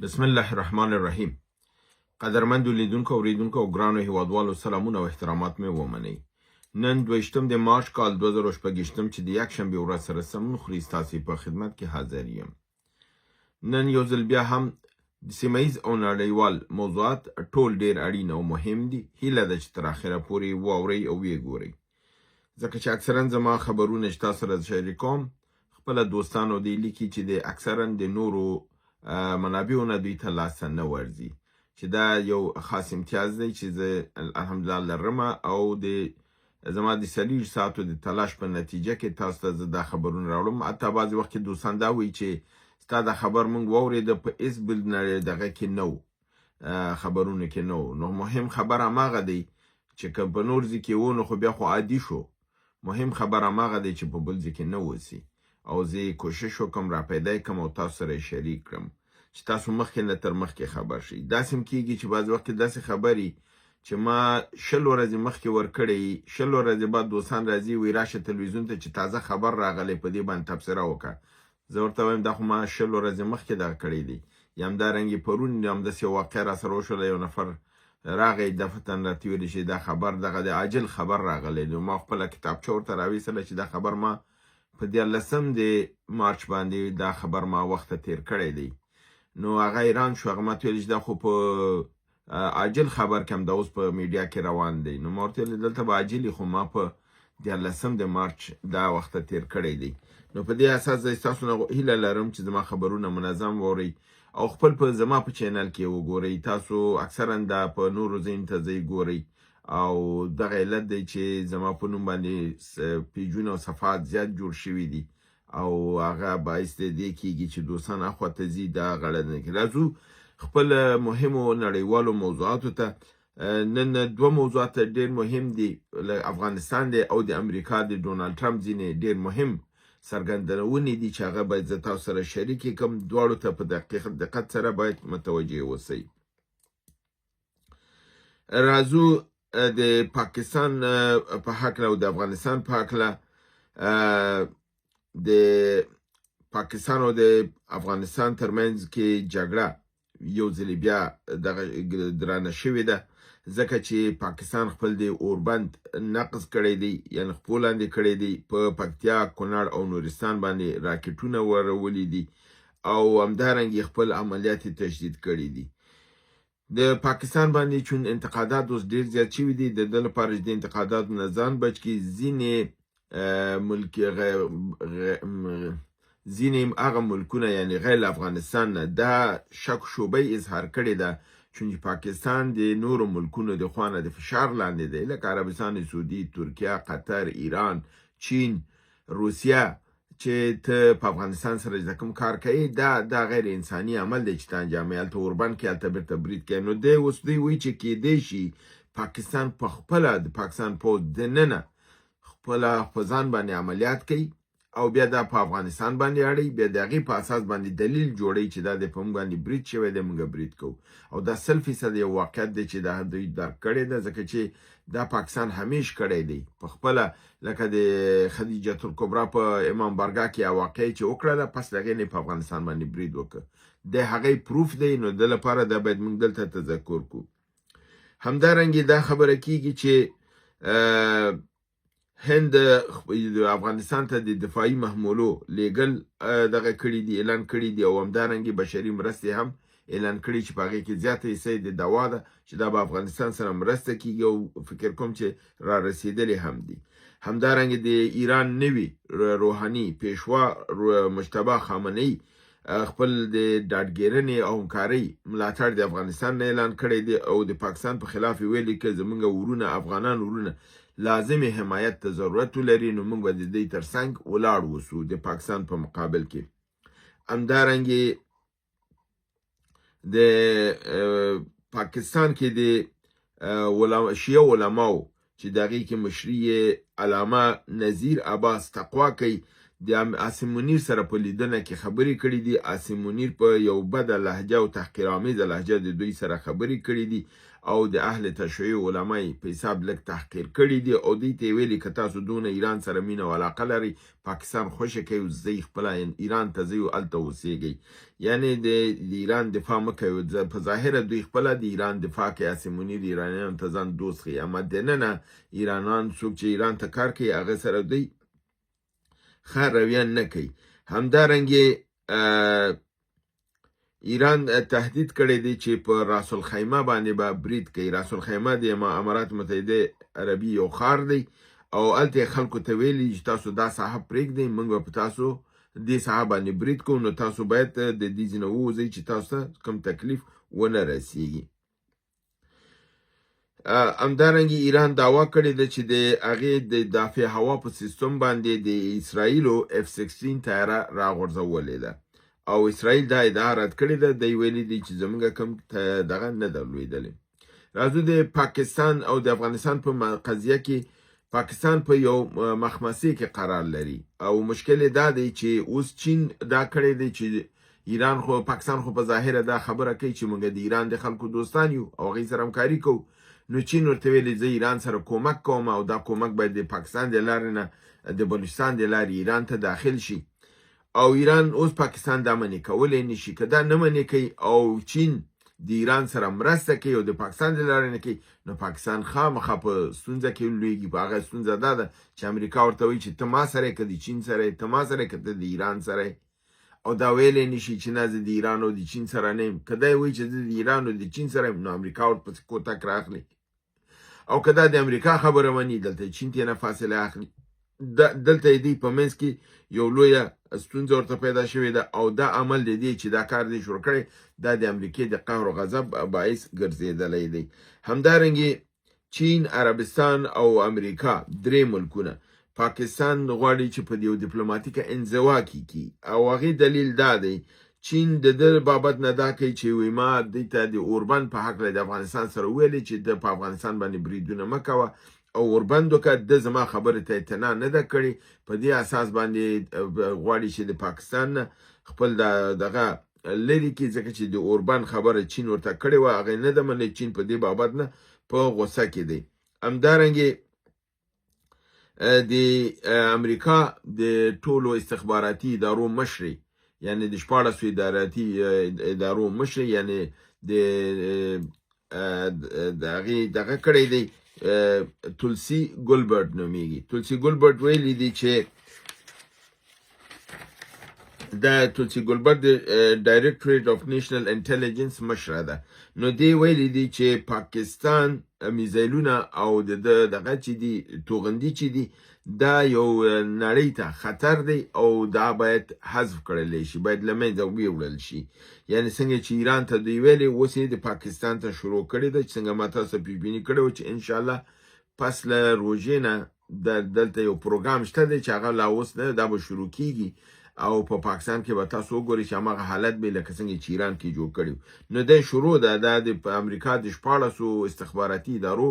بسم الله الرحمن الرحیم. قدرمندو لیدونکو اوریدونکو او ګرانو هیوادوالو سلامونه او احترامات مې ومنئ. نن 22 د مارچ کال 2018 چې د یکشنبې ورځ سره سمون خوري ستاسې په خدمت کې حاضر یم. نن یو ځل بیا هم سیمهیز او نړیوال موضوعات ټول ډیر اړین او مهم دي. هیله ده چې تر اخره پورې واورئ او ویې ګورئ، ځکه چې اکثرا زما خبرونه چې تاسو سره شریکوم خپله دوستانو دی لیکي چې د اکثرا د نورو منابعو نه دوی ته لاسته نه ورځي، چې دا یو خاص امتیاز دی چې زه الحمدلله لرمه او د زما د 40 ساعتو د تلاش په نتیجه کې تاسو ته زه دا خبرونه راوړم. حتی بعضې وخت کې دوستان دا وایي چې ستا دا خبر موږ واورېده په هېڅ بل دغه کې نه و، خبرونه کې نه و. نو مهم خبر هماغه دی چې که په نور ځای کې و نو خو بیا خو عادي شو. مهم خبر هماغه دی چې په بل ځای کې نه اوسي، او زه کوشش وکم را پیدا کړم او تاسو سره شریک کړم چې تاسو مخکې نه تر مخکې خبر شئ. داسې هم کېږي چې بعض وخت داسې خبرې چې ما 20 ورځې مخکې ورکړی، 20 ورځې بعد دوستان راځي وایي راشه تلویزیون ته چې تازه خبر راغلی په دې باندې تبصره وکړه. زه ورته وایم دا خو ما 20 ورځې مخکې دغه کړی دی. یا همدارنګې پرون همداسې یو واقعه راسره وشوله، یو نفر راغی دفتن راته ویلې چې دا خبر دغه د عاجل خبر راغلی دی. ما خپله کتابچه ورته راویستله چې دا خبر ما په 14 د مارچ باندې دا خبر ما وخته تیر کړی دی. نو هغه حیران شو، هغه ماته ویل چې دا خو په عاجل خبر کې همدا اوس په میډیا کې روان دی. نو ما ورته ویل دلته به عاجل خو ما په 14 د مارچ دا وخته تیر کړی دی. نو په دې اساس زه ستاسو نه هیله لرم چې زما خبرونه منظم واورئ او خپل په زما په چینل کې وګورئ. تاسو اکثرا دا په نورو ځایونو ته ځئ ګورئ، او دغه علت دی چې زما په نوم باندې پیجونه او صفحات زیات جوړ شوي دي، او هغه باعث د دې کېږي چې دوستان اخواته ځي دا غلط نه کړي. راځو خپل مهمو نړیوالو موضوعاتو ته. نن 2 موضوعات ډېر مهم دي، افغانستان دی او د امریکا د ډونالډ ټرمپ ځینې ډېر مهم څرګندونې دي چې هغه باید زه تاسو سره شریک کړم. دواړو ته په دقت سره باید متوجه اوسئ. راځو د پاکستان په هکله او د افغانستان په هکله. د پاکستان او د افغانستان ترمنځ کې جګړه یو ځل بیا دغه درانه شوې ده، ځکه چې پاکستان خپل د اوربند نقض کړی دی، یعنې خپل لاندې کړی دی. په پکتیا، کونړ او نورستان باندې راکټونه ورولي دي، او همدارنګه خپل عملیات تشدید کړي دي. د پاکستان باندې چون انتقادات اوس ډیر زیات شوي دي، د ده لپاره د انتقاداتو نه ځان بچ کړي. ځینې هغه ملکونه یعنې غیر افغانستان نه دا شک شوبه اظهار کړې ده، چون پاکستان د نورو ملکونو د خوا نه د فشار لاندې دی، لکه عربستان سعودي، ترکیه، قطر، ایران، چین، روسیه، چې ته په افغانستان سره چې کوم کار کوي دا غیر انساني عمل دی چې ته انجاموي. هلته اوربند کې، هلته بیرته برید کوي. نو دی اوس دوی وایي چې کیدی شي پاکستان په خپله د پاکستان پوځ دننه خپله په ځان باندې عملیات کوي، او بیا دا په افغانستان باندې اړوي، بیا د هغې په اساس باندې دلیل جوړوي چې دا د په موږ باندې برید شوی دی، موږ برید کوو. او دا 100% یو واقعیت دی چې دا دوی درک کړی ده، ځکه چې دا پاکستان همیش کړی دی په خپله. لکه د خدیجه الکبرا په امام بارګاه کې یو واقعه چې وکړله، پس د هغې نه په افغانستان باندې برید وکړه، د هغې پروف دی. نو د لپاره دا باید موږ دلته تذکر کړو. همدارنګه دا خبره کیږي چې هند افغانستان ته د دفاعي محمولو لیږل دغه کړي دي، اعلان کړي دي، او همدارنګه بشري مرستې هم اعلان کړي چې په هغې کې زیاته حصه د دوا ده چې دا به افغانستان سره مرسته کیږي، او فکر کوم چې را رسېدلې هم دي. همدارنګه د ایران نوي روحاني پیشوا مجتبی خامنه‌ای خپل د ډاډګیرنې او همکارۍ ملاتړ د افغانستان نه اعلان کړی دی، او د پاکستان په خلاف یې ویلي که زموږ ورونه افغانان ورونه لازمي حمایت ته ضرورت ولري، نو موږ به د دوی تر څنګ ولاړ اوسو د پاکستان په مقابل کې. همدارنګې د پاکستان کې د شیعه علماو چې د هغې کې مشري علامه نذیر عباس تقوا کوي، د عاصم منیر سره په لیدنه کې خبرې کړې دي. عاصم منیر په یو بده لهجه او تحقیرآمیزه لهجه د دوی سره خبرې کړې دي او د اهل تشیع علمای په حساب لږ تحقیر کړي دي او دوی ته ویلي که تاسو دونه ایران سره مینه او علاقه لرئ پاکستان خوښه کوي زی خپله ایران ته ځئ او هلته اوسیږئ. یعنې د ایران دفاع مه کوئ. په ظاهره دوی خپله د ایران دفاع کوي. عاصم منیر ایرانیانو ته ځان دوست ښیي، اما دننه ایرانیان څوک چې ایران ته کار کوي هغه سره دوی ښه رویه نه کوي. همدارنګې ایران تهدید کړی دی چې په راس الخیمه باندې به برید کوي. راس الخیمه د امارات متحده عربي یو ښار دی او هلته خلکو ته ویلي چې تاسو دا ساحه پرېږدئ، موږ به په تاسو دې ساحه باندې برید کوو، نو تاسو باید د دې ځینه ووځئ چې تاسو ته کوم تکلیف ونه رسیږي. همدارنګه ایران دعوا کړې ده چې د هغې د دافع هوا په سیستم باندې د اسرائیلو F-16 طیاره راغورځولې ده او اسرائیل دا ادعا رد کړې ده. دی ویلي دی چې زموږ کوم دغه نه درلودلې. راځو د پاکستان او د افغانستان په قضیه کې. پاکستان په یو مخمسې کې قرار لري او مشکل دا دی چې اوس چین دا کړی دی چې ایران خو پاکستان خو په ظاهره دا خبره کوي چې موږ د ایران د خلکو دوستان یو او هغوی سره همکاري کوو. نو چین ورته ویلي زه ایران سره کومک کوم او دا کومک باید د پاکستان د لارې نه د بلوچستان د لارې ایران ته داخل شي او ایران اوس پاکستان دا منې کولی نشي. که دا نه منې کوي او چین د ایران سره مرسته کوي او د پاکستان د لارې نه کوي نو پاکستان خامخا په ستونزه کې لویږي. په هغه ستونزه دا ده چې امریکا ورته وایي چې ته ما سره یې که د چین سره یې، ته ما سره یې که ته د ایران سره یې، او دا ویلی نشي چې نه زه د ایران او د چین سره نه یم. که دا یې وایي چې زه د ایران او د چین سره یم نو امریکا ورپسې کوتک راخلي او که دا د امریکا خبره مني دلته چین ترې نه فاصله اخلي. دلته یې دی په منځ کې یو لویه ستونزه ورته پیدا شوې ده او دا عمل د دې چې دا کار دی شروع کړی دا د امریکې د قهر و غضب باعث ګرځېدلی دی. همدارنګې چین، عربستان او امریکا درې ملکونه پاکستان غواړي چې په یو ډیپلوماتیکه انزوا کې کړي او هغې دلیل دا دی چین د ده بابت نه دا کوي چې وایي ما دوی ته د اوربند په هکله د افغانستان سره وویلې چې د په افغانستان باندې بریدونه مه کوه او اوربند وکړه. د زما خبرې ته اعتنا نه ده کړې. په دې اساس باندې غواړي چې د پاکستان نه خپل دغه لرې کړي ځکه چې د اوربند خبره چین ورته کړې وه هغې نه ده منلې. چین په دې بابت نه په غوسه کې دی. همدارنګې د امریکا د ټولو استخباراتي ادارو مشرې یعنی د 14 اداراتي ادارو مشر یعنی د هغې دغه کړی دی تولسی ګلبرټ نومیږي. تولسی ګلبرټ ویلي دی چې دا تولسی ګلبرټ د ډایرکټریټ اف نیشنل انټیلیجنس مشره ده. نو دی ویلي دی چې پاکستان میزایلونه او دغه چې دي توغندي چې دي دا یو نړۍ ته خطر دی او دا باید حذف کړلی شي، باید له منځه ویوړل شي. یعنې څنګه چې ایران ته دوی ویلې اوس یې د پاکستان ته شروع کړې ده چې څنګه ما تاسو پیشبیني کړې وه چې انشاءالله پس له روژې نه دلته یو پروګرام شته دی چې هغه لا اوس نه دا به شروع کیږي او په پاکستان کې به تاسو وګورئ چې هماغه حالت به لکه څنګه چې ایران کې جوړ کړي. نو دا شروع ده دا د امریکا د 14 استخباراتي ادارو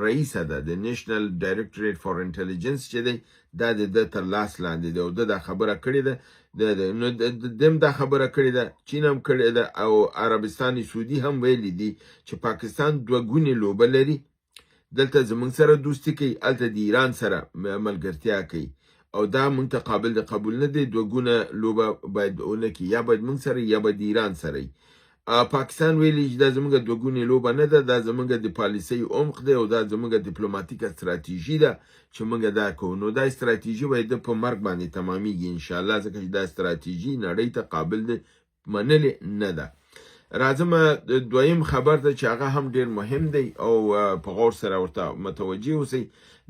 رئیسه ده د نیشنل ډایرکټریټ فار انټیلیجنس چې دی دا د ده تر لاس لاندې دی او ده دا خبره کړې ده. نو دم دا خبره کړې ده، چین هم کړې ده او عربستان سعودي هم ویلي دي چې پاکستان دوه ګونې لوبه لري. دلته زموږ سره دوستي کوي، هلته د ایران سره ملګرتیا کوي او دا موږ ته قابل د قبول نه دی. دوه ګونه لوبه باید ونه کړي، یا باید موږ سره یا باید د ایران سره. پاکستان ویلي چې دا زموږ دوه ګونې لوبه نه ده، دا زموږ د پالیسۍ عمق دی او دا زموږ ډیپلوماتیکه ستراتیژي ده چې موږ دا کوو. نو دا ستراتیژي باید په مرګ باندې تمامیږي انشاءالله ځکه چې دا ستراتیژي نړۍ ته قابل د منلې نه ده. راځم دویم خبر ته چې هغه هم ډیر مهم دی او په غور سره ورته متوجه اوسئ.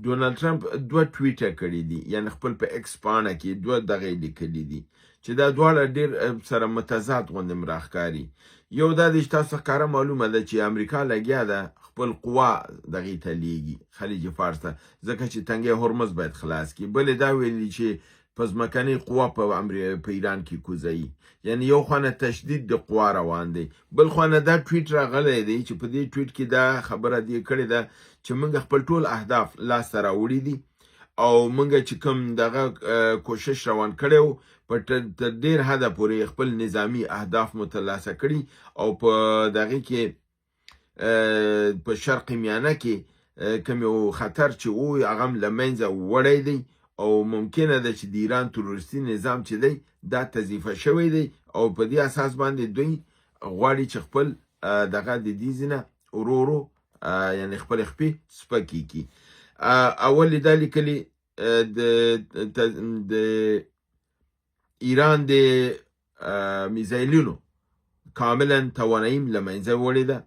ډونالد ټرمپ دوه ټویټه کړي دي، یعنی خپل په ایکس پاڼه کې دوه دغه لیکلي دي چې دا دواړه ډیر سره متضاد غوندې راښکاري. یو دا دی چې تاسو ښکاره معلومه ده چې امریکا لګیا ده خپل قوا دغې ته لیږي خلیج فارس ته ځکه چې تنګی هرمز باید خلاص کړي. بلې دا ویلي چې په ځمکنۍ قوا په ایران کې کوزوي، یعنی یو خوا نه تشدید د قوا روان دی، بل خوا نه دا ټویټ راغلی دی چې په دې ټویټ کې دا خبره دی کړې ده چې موږ خپل ټول اهداف لاسته راوړي دي او موږ چې کوم دغه کوشش روان کړی و په تر ډېر حده پورې خپل نظامی اهداف مو ترلاسه کړي او په دغه کې په شرق میانه کې کوم یو خطر چې و هغه له منځه وړی دی او ممکنه ده چې د ایران تروریستي نظام چې دی دا تضعیفه شوی دی او په دې اساس باندې دوی غواړي چې خپل دغه د دې ځینه ورو ورو یعنی خپل خپې سپکې کړي. اول دا لیکلي د ایران د میزایلونو کاملا توانایي له منځه وړې ده.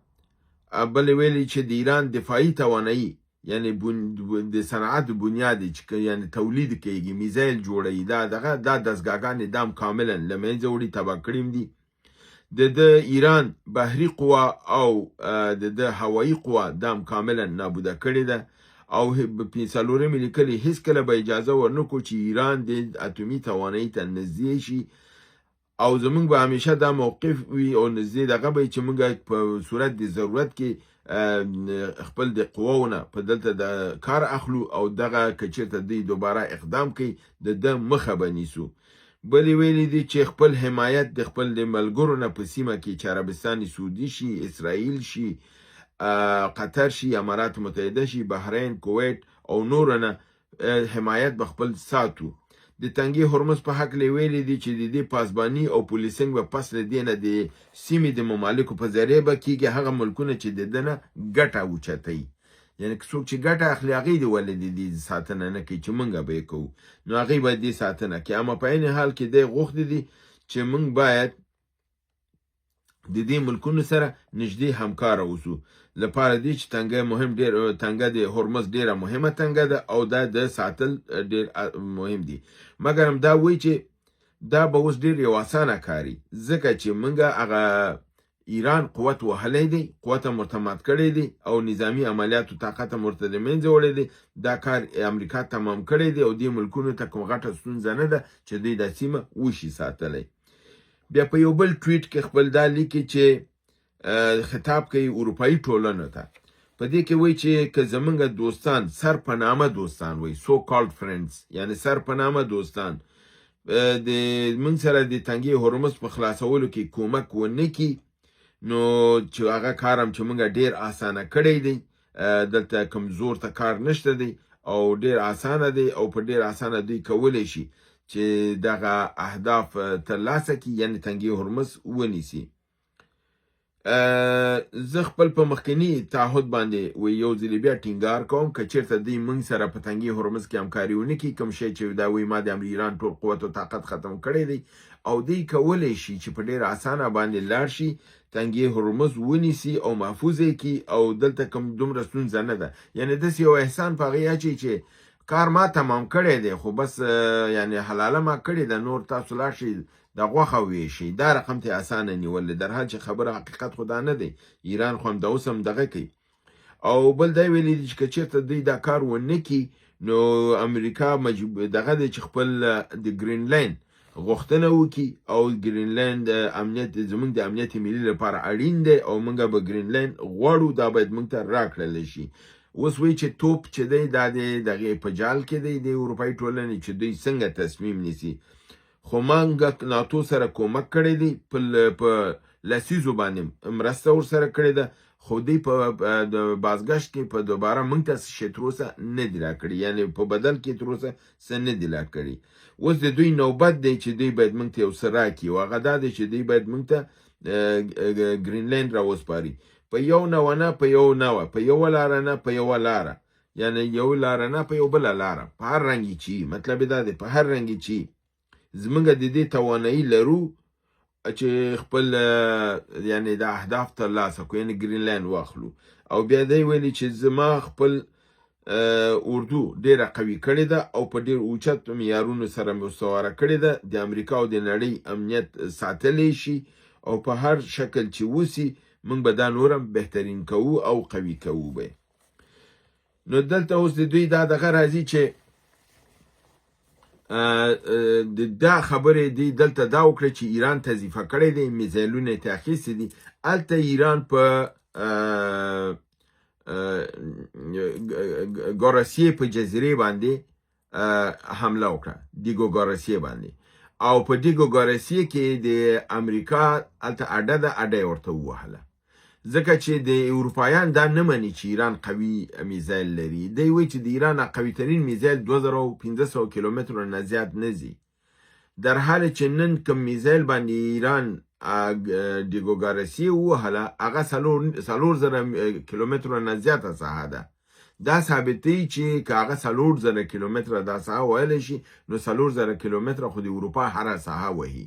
بل ویلي چې د ایران دفاعي توانایي یعنی د صنعت بنیاد چې یعنی تولید کیږي میزایل جوړوي دا دستګاهګانې دام کاملا له منځه وړي تباه کړي دي. د ایران بحري قوا او د هوایي قوا دام کاملا نابوده کړې ده او په څلورمې لیکلي هیڅکله به اجازه ورنکړو چې ایران د اتومي توانایي ته نږدې شي او زمونږ به همیشه دا موقف وي او نږدې دغه به چې موږ په صورت د ضرورت کې خپل د قواونه په دلته د کار اخلو او دغه که چېرته دوی دوباره اقدام کوي د مخه به نیسو. بلې ویلي دي چې خپل حمایت د خپل د ملګرو نه په سیمه کې چې عربستان سعودي شي، اسرائیل شي، قطر شي، امارات متحده شي، بحرین، کویت او نور نه حمایت به خپل ساتو. د تنګي هرمز په حق ویلي دي چې د دې پاسبانی او پولیسنګ به پس له دې نه د سیمې د ممالکو په ذریعه به کیږي هغه ملکونه چې د ده نه ګټه اوچتوي. یعنی که څوک چې ګټه اخلي هغې د ولې د دې ساتنه نه کوي چې موږ به یې کوو نو هغې باید دې ساتنه کوي. اما په عین حال کې دی غوښتي دي چې موږ باید د دې ملکونو سره نږدې همکاره اوسو لپاره دی چې تنګه د هرمز ډیره مهمه تنګه ده او دا د ساتل ډیر مهم دي. مګر هم دا وایي چې دا به اوس ډیر یو اسانه کاري ځکه چې موږ هغه ایران قوت وهلی دی، قوت مرتمد کړی دی او نظامی عملیاتو طاقت مرته د منځه وړی دی. دا کار امریکا تمام کړی دی او دې ملکونو ته کوم غټه ستونزه نه ده چې دوی دا سیمه وشي ساتلی. بیا په یو بل ټویټ کې خپل دا لیکي چې خطاب کوي اروپایي ټولنو ته په دې کې وایي چې که زمونږ دوستان سر په نامه دوستان وایي سو کالد فرندز یعنی سر په نامه دوستان د موږ سره د تنګي هرمز په خلاصولو کې کومک ونه کړي نو چې هغه کار هم چې موږ ډیر اسانه کړی دی دلته کوم زور ته کار نشته دی او ډیر اسانه دی او په ډیر اسانه دوی کولی شي چې دغه اهداف ترلاسه کړي یعنی تنګي هرمز ونیسي. زه خپل په مخکني تعهد باندې یو ځل بیا ټینګار کوم که چېرته دوی موږ سره په تنګي هرمز کې همکاري ونه کړي کوم شی چې دا وایي ما د ایران ټول قوت او طاقت ختم کړی دی او دوی کولی شي چې په ډېر اسانه باندې لاړ شي تنګي هرمز ونیسي او محفوظ یې کړي او دلته کوم دومره ستونزه نه ده. یعنی داسې یو احسان په هغې اچوي چې کار ما تمام کړی دی خو بس یعنی حلاله ما کړې ده نور تاسو لاړ شئ د غوښه ویشي دا رقم ته اسانه نیول در حال چې خبره حقیقت خو دا نه دی. ایران خو همدا اوس هم دغه کوي او بل دا ویلي دي چې که چېرته دوی دا کار ونه کړي نو امریکا دغه دی چې خپل د ګرینلینډ غوښتنه وکړي او ګرینلینډ امنیت زموږ د امنیت ملي لپاره اړین دی او موږ به ګرینلینډ غواړو دا باید موږ ته راکړلی شي. اوس وایي چې توپ چې دی دا د دغې په جال کې دی د اروپایي ټولنې چې دوی څنګه تصمیم نیسي خو موږ ناتو سره کومک کړی دی په لسیزو باندې مرسته ورسره کړې ده خو دوی په بازګشت کې په دوباره موږ ته شی تر اوسه نه دي راکړي یعنی په بدل کې تر اوسه څه نه دي راکړي. اوس د دوی نوبت دی چې دوی باید موږ ته یو څه راکړي او هغه دا دی چې دوی باید موږ ته ګرینلینډ راوسپاري په یو نوه نه په یو نوه په یوه لاره نه په یوه لاره یعنی یو لاره نه په یو بله لاره په هر رنګ چې مطلب دا دی په هر رنګ چې زمونږ د دې توانایي لرو چې خپل یعنی د اهداف ترلاسه کړو یعنی ګرینلینډ واخلو. او بیا دی ویلي چې زما خپل اردو ډیره قوي کړې ده او په ډیر اوچت معیارونو سره مستواره کړې ده د امریکا او د نړۍ امنیت ساتلی شي او په هر شکل چې وسی موږ به دا نورم بهترین کوو او قوي کوو به. نو دلته اوس د دوی دا دغه راځي چې دا خبرې دی دلته دا وکړه چې ایران تضعیفه کړی دی میزایلونه یې اخیستي دي هلته ایران په ګوراسیې په جزیرې باندې حمله وکړه دیګو ګارسیه باندې او په دیګو ګارسیه کې د امریکا الته اډه د اډه ورته ووهله ځکه چې د اروپایان دا نه مني چې ایران قوي میزایل لري دی وایي چې د ایران قوي ترین میزایل 2500 کیلومترو نه زیات نه ځي در حال چې نن کوم میزایل باندې ایران دیګو ګارسیه ووهله هغه 4000 کیلومترو نه زیاته ساحه ده دا ثابتوي چې که هغه 4000 کیلومتره دا ساحه وهلی شي نو 4000 کیلومتره خو د اروپا هره ساحه وهي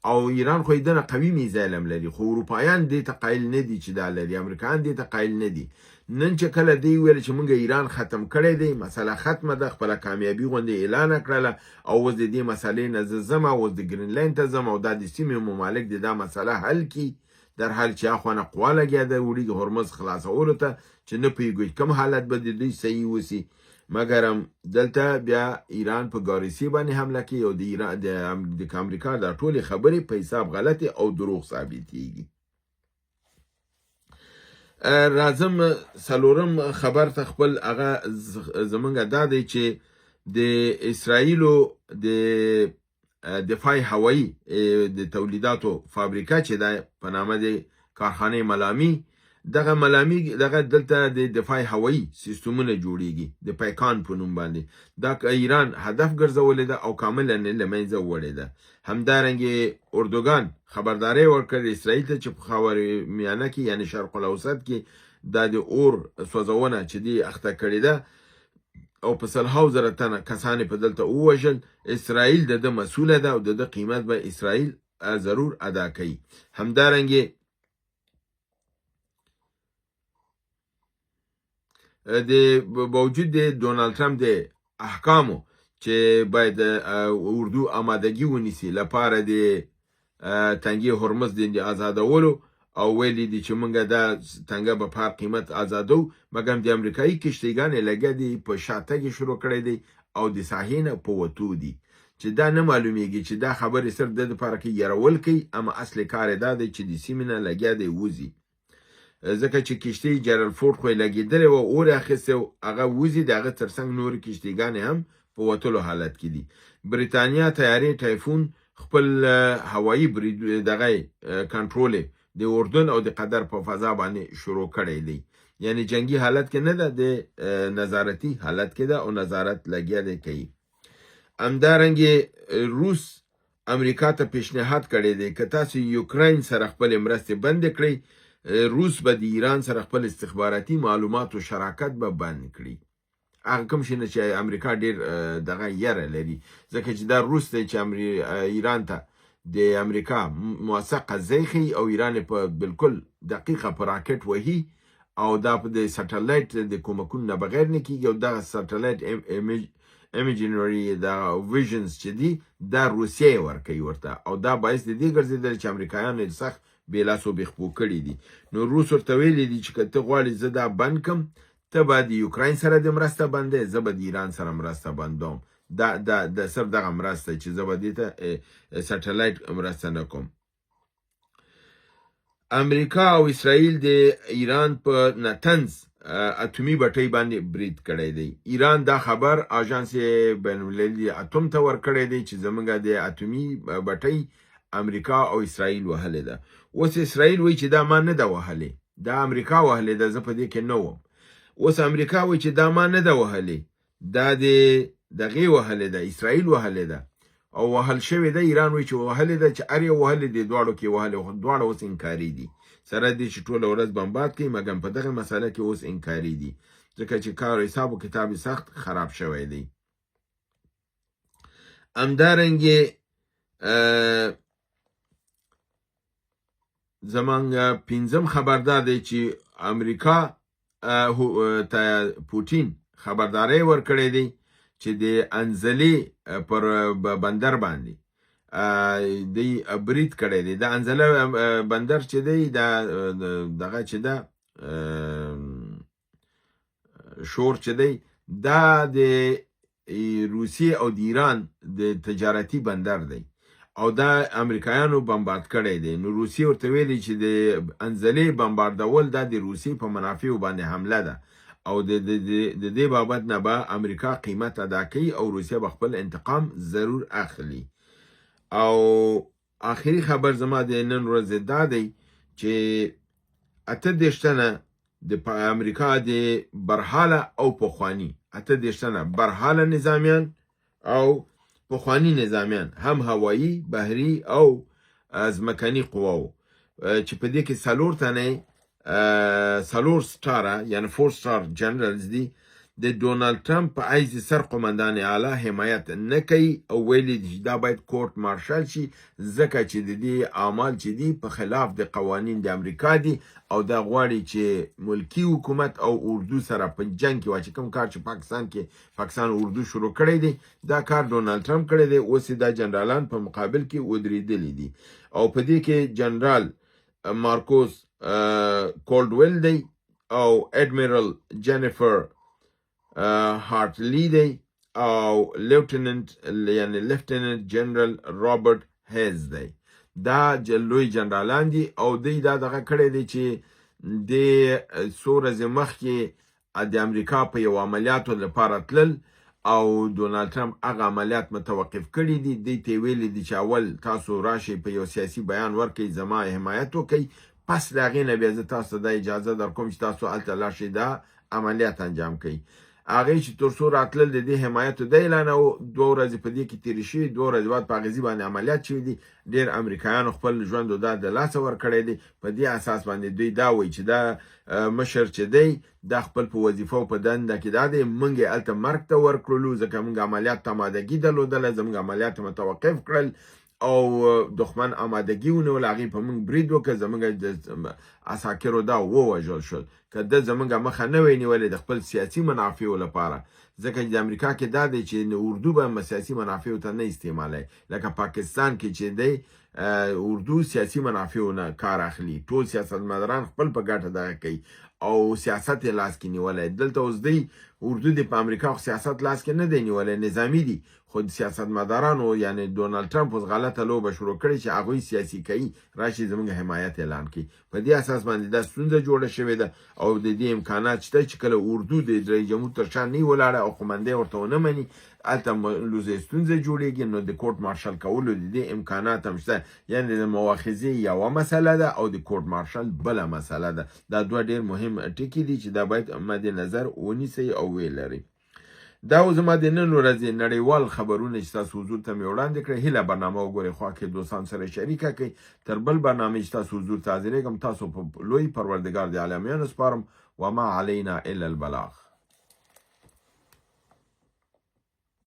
او ایران خو دنه قوي میزایل هم لري خو اروپایان دې ته قایل نه دي چې دا لري امریکایان دې ته قایل نه دي نن چې کله دی ویل چې موږ ایران ختم کړی دی مسله ختمه ده خپله کامیابي غوندې اعلان کړله او اوس د دې مسلې نه زه ځم اوس د ګرینلینډ ته ځم او دا د سیمې ممالک د دا مسله حل کړي در حال چې اخوانه قوا لګیا ده وړي د هرمز خلاصولو ته چې نه پوهېږي کوم حالت به د دوی صحیح وسي مګر دلته بیا ایران په ګارسي باندې حمله کوي او د امریکا دا ټولې خبرې په حساب غلطې او دروغ ثابتېږي راځم څلورم خبر ته خپل هغه زمونږ دا دی چې د اسرائیلو د دفاع هوایی د تولیداتو فابریکه چې دا په نامه د کارخانه ملامی دغه دلته د دفاع هوایی سیستمونه جوړیږي د پیکان په نوم باندې دا ایران هدف ګرځولې ده او کاملا له منځه وړې ده همدارنګه اردوغان خبرداري ورکړ اسرائیل ته چې په خاورمیانه کې یعنی شرق الاوسط کې د اور سوځونه چې دی اخته کړې ده او په 100,000 تنه کسان په دلته ووژل اسرائیل د مسؤله ده او د قیمت به اسرائیل ضرور ادا کوي همدارنګه د باوجود د ډونالد ټرمپ د احکامو چې باید اردو آمادگی ونیسي لپاره د تنګي هرمز د آزادولو او ویلي دي چې مونږ دا تنګه په پار قیمت آزادو مګر د امریکایي کشتیګانې لګیا دي په شاتګي شروع کړی دي او د ساحینه په وتو دي چې دا نه معلومیږي چې دا خبرې سر د لپاره کې يرول کوي اما اصلي کار دا دی چې د سیمینه لګیا دی وزي ځکه چې کشتۍ جرل فورد خو لګیدلې و اور اخیسته هغه وزي دغه ترڅنګ نور کشتیګانې هم په وتلو حالت کې دي بریتانیا تیارې ټایفون خپل هوایی برید دغه کنټرول د اردن او د قطر په فضا باندې شروع کړی دی یعنی جنگي حالت کې نه ده د نظارتي حالت کې ده او نظارت لګیا دی کوي همدارنګه روس امریکا ته پیشنهاد کړی دی که تاسو یوکراین سره خپل مرستې بند کړئ روس به د ایران سره خپل استخباراتي معلومات او شراکت به بند کړي هغه کوم شي چې امریکا ډیر دغه یره لري ځکه چې دا روس دی چې ایران ته د امریکا موثقه ځایخي او ایران په بالکل دقیقه پر راکټ وهي او دا په د سټلایټ د کومکون نه بغیر نه کیږي او دا سټلایټ ایمیجنری دا ویژنز چې دی دا روسیه ورکوي ورته او دا باعث د دې ګرځیدل چې امریکایان یې سخت بیلاسو بخپو کړي دي نو روس ورته ویلي دي چې کته غواړي زه دا بند کم ته به د یوکراین سره د مرسته بندې زه به د ایران سره مرسته بندوم دا سر دغه مرسته چې زه به دې ته سټلایټ مرسته نه کوم امریکا او اسرائیل د ایران په نتنز اتومي بټۍ باندې برید کړی دی ایران دا خبر اژانس بین المللي اتوم ته ورکړی دی چې زمونږ د اتومي بټۍ امریکا او اسرائیل وهلې ده اوس اسرائیل وایي چې دا ما نه ده وهلې دا امریکا وهلې ده زه په دې کې نه وم اوس امریکا وایي چې دا ما نه ده وهلې دا د دغې وهلې ده اسرائیل وهلې ده او وهل شوې ده ایران وایي چې وهلې ده چې هر یو وهلې دي دواړو کې وهلې دواړه اوس انکاري دي سره دې چې ټوله ورځ بمباد کوي مګر په دغه مسله کې اوس انکاري دي ځکه چې کار حساب او کتاب سخت خراب شوی دی همدارنګه زمانګ پنځم خبردار دی چې امریکا پوتین خبرداري ورکړې دی چې د انزلي پر بندر باندې دی برید کړی دی د انزله بندر چې دی دغه چې ده شور چې دی دا د روسیې او د ایران د تجارتي بندر دی او دا امریکایانو بمبارد کړی دی نو روسیې ورته ویلي چې د انزلې بمباردول دا د روسیې په منافعو باندې حمله ده او د دې بابت نه به امریکا قیمت ادا کوي او روسیه به خپل انتقام ضرور اخلي. او آخري خبر زما د نن ورځې دا دی چې 38 تنه د امریکا د برحاله او پخواني 38 تنه برحاله نظامیان او پخواني نظامیان هم هوایی، بحري او ځمکني قواو چې په دې کې 4 تنه 4 سټاره یعنی 4 سټار جنرالز دي د ډونالد ټرمپ په حیث سرقمندان اعلی حمایت نه کوي او ویلي دي چې دا باید کورټ مارشل شي ځکه چې د دې اعمال چې دي په خلاف د قوانین د امریکا دي او دا غواړي چې ملکی حکومت او اردو سره په جنگ کې واچي. کوم کار چې پاکستان اردو شروع کړی دی دا کار ډونالد ټرمپ کړی دی. اوس دا جنرالان په مقابل کې ودرېدلي دي او په دې کې جنرال مارکوس کولډویل دی او اډمیرل جینیفر هارټلی دی او لیفټیننټ جنرال رابرټ هیز دی. دا لوی جنرالان دي او دوی دا دغه کړی دی چې د څو ورځې مخکې د امریکا په یو عملیاتو لپاره تلل او ډونالد ټرمپ هغه عملیات متوقف کړي دي. دوی ته ویلي دي چې اول تاسو راشئ په یو سیاسي بیان ورکړئ زما حمایت وکړئ، پس د هغې نه بیا زه تاسو ته دا اجازه درکوم چې تاسو هلته لاړ شئ دا عملیات انجام کړئ. هغې چې تر څو راتلل د دې حمایتو د اعلان او 2 ورځې په دې کې تېرې شوي، 2 ورځې بعد په اغېزي باندې عملیات شوي دي. ډېر امریکایانو خپل ژوند دا د لاسه ورکړی دی. په دې اساس باندې دوی دا وایي چې دا مشر چې دی دا خپل په وظیفه او په دنده کې دا دی موږ یې هلته مرګ ته ورکړلو ځکه موږ عملیات ته آمادګي درلودله، زموږ عملیات متوقف کړل او دښمن آمادګي ونیول، هغې په موږ برید وکړ، زموږ د عساکرو دا ووژل شول. که ده زموږ مخه نه وی نیولې د خپل سیاسي منافعو لپاره، ځکه چې د امریکا کې دا دی چې اردو به سیاسي منافعو ته نه استعمالوي. لکه پاکستان کې چې دی اردو سیاسي منافعو نه کار اخلي، ټول سیاستمداران خپل په ګټه دغه کوي او سیاست یې لاس کې نیولی. دلته اوس دی اردو د په امریکا خو سیاست لاس کې نه دی نیولی، نظامي دي، خو سیاستمدارانو یعنی ډونالد ټرمپ اوس غلطه لوبه شروع کړې چې هغوی سیاسي کوي راشي زموږ حمایت اعلان کړي. په دې اساس باندې دا ستونزه جوړه شوې ده او د دې امکانات شته چې کله اردو د رئیس جمهور تر شا نه ولاړه او قومندې ورته ونه مني هلته لوزې ستونزه جوړېږي. نو د کورټ مارشل کولو د دې امکانات هم شته، یعنې د مواخذې یوه مسله ده او د کورټ مارشل بله مسله ده. دا دوه ډېر مهم ټکي دي چې دا باید مد نظر ونیسئ او ولرئ. دا و زما د نن ورځې نړیوال خبرونه چې تاسو حضور ته مې وړاندې کړئ. هیله برنامه وګورئ، خوا کې دوستان سره شریکه کړئ. تر بل برنامې چې تاسو حضور ته حاضرېږم تاسو په لوی پروردګار د عالمیانو سپارم. وما علینا الا البلاغ.